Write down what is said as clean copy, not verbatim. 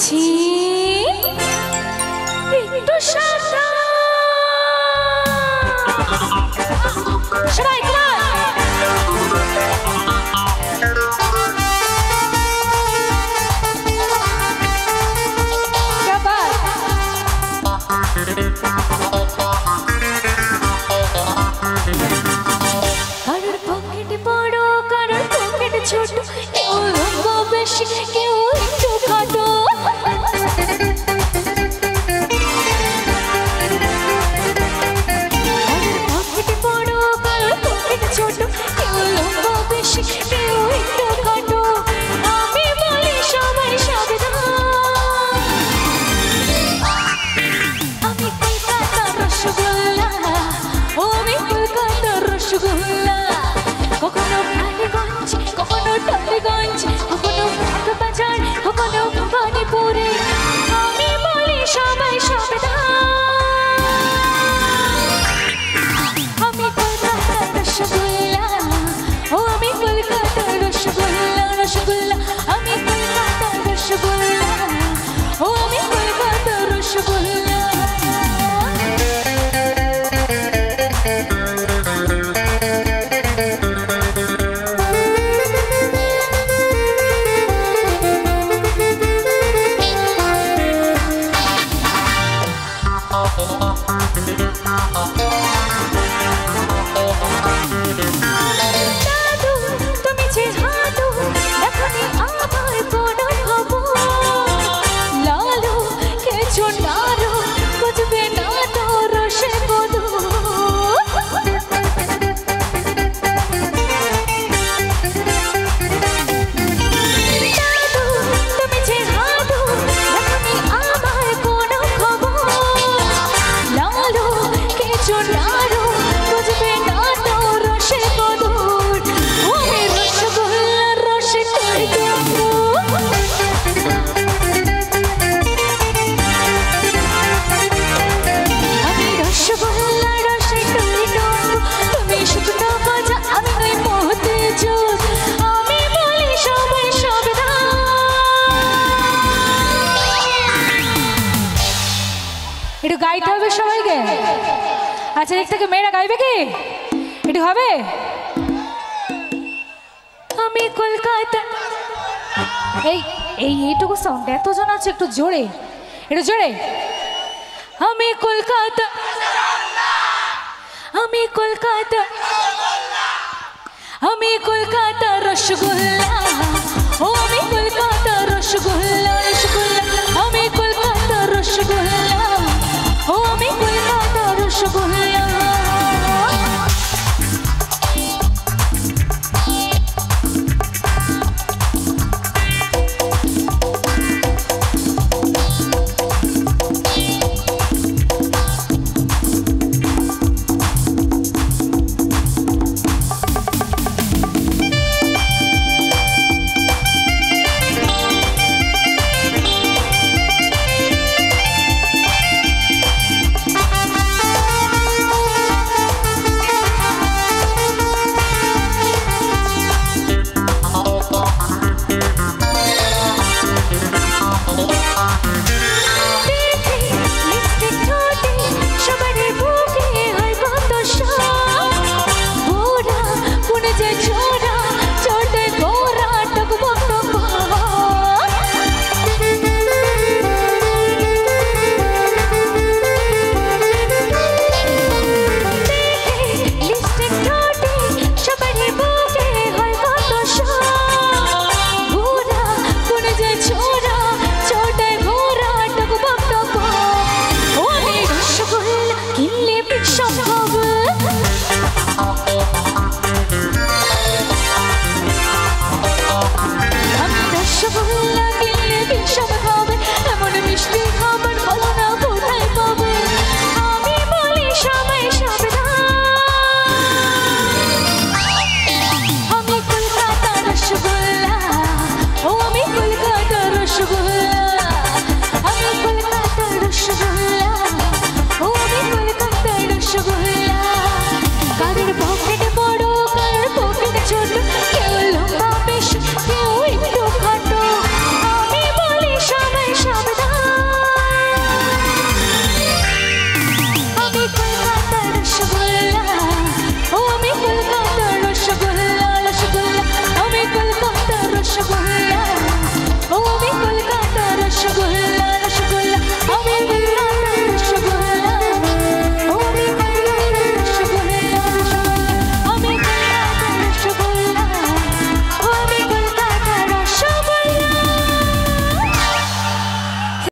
ছি একটু সাদা সবাই কারোর পকেটে বড় কারোর পকেটে ছোট কেউ লম্বা বেশি কেউ একটু খাটো পকেটে বড় কারোর পকেটে ছোট কেউ লম্বা বেশি কেউ একটু খাটো আমি বলি সবাই সাবধান আমি কলকাতার রসগোল্লা আমি কলকাতার রসগোল্লা কখনো ভালিগঞ্জ কখনো টালিগঞ্জ কখনো বাজার কখনো ভবানীপুরে আমি বলি সবাই সাবধান আমি কলকাতার রসগোল্লা ও আমি কলকাতার রসগোল্লা রসগোল্লা আমি কলকাতার রসগোল্লা ও আমি কলকাতার রসগোল্লা দাদু তুমি যে হাঁটু দেখনি আমার কোনো খবর লালু কিছু নাড়ু বুঝবে না তো রসে কদু দাদু তুমি যে হাঁটু দেখনি আমার কোনো খবর লালু কিছু নাড়ু বুঝবে না তো রসে কদু ওরে রসগোল্লা রসে টই টম্বু আমি রসগোল্লা রসে টই টম্বু তুমি শুকনো ভাজা আমি নই মহতে জোর আমি বলি সবাই সাবধান একটু গাইতে হবে সবাইকে আচ্ছা এক থেকে মেয়েরা গাইবে কি একটু হবে আমি কলকাতা এই এই এইটুকু সাউন্ড এতজন আছে একটু জোরে একটু জোরে আমি কলকাতা আমি কলকাতা আমি কলকাতা রসগোল্লা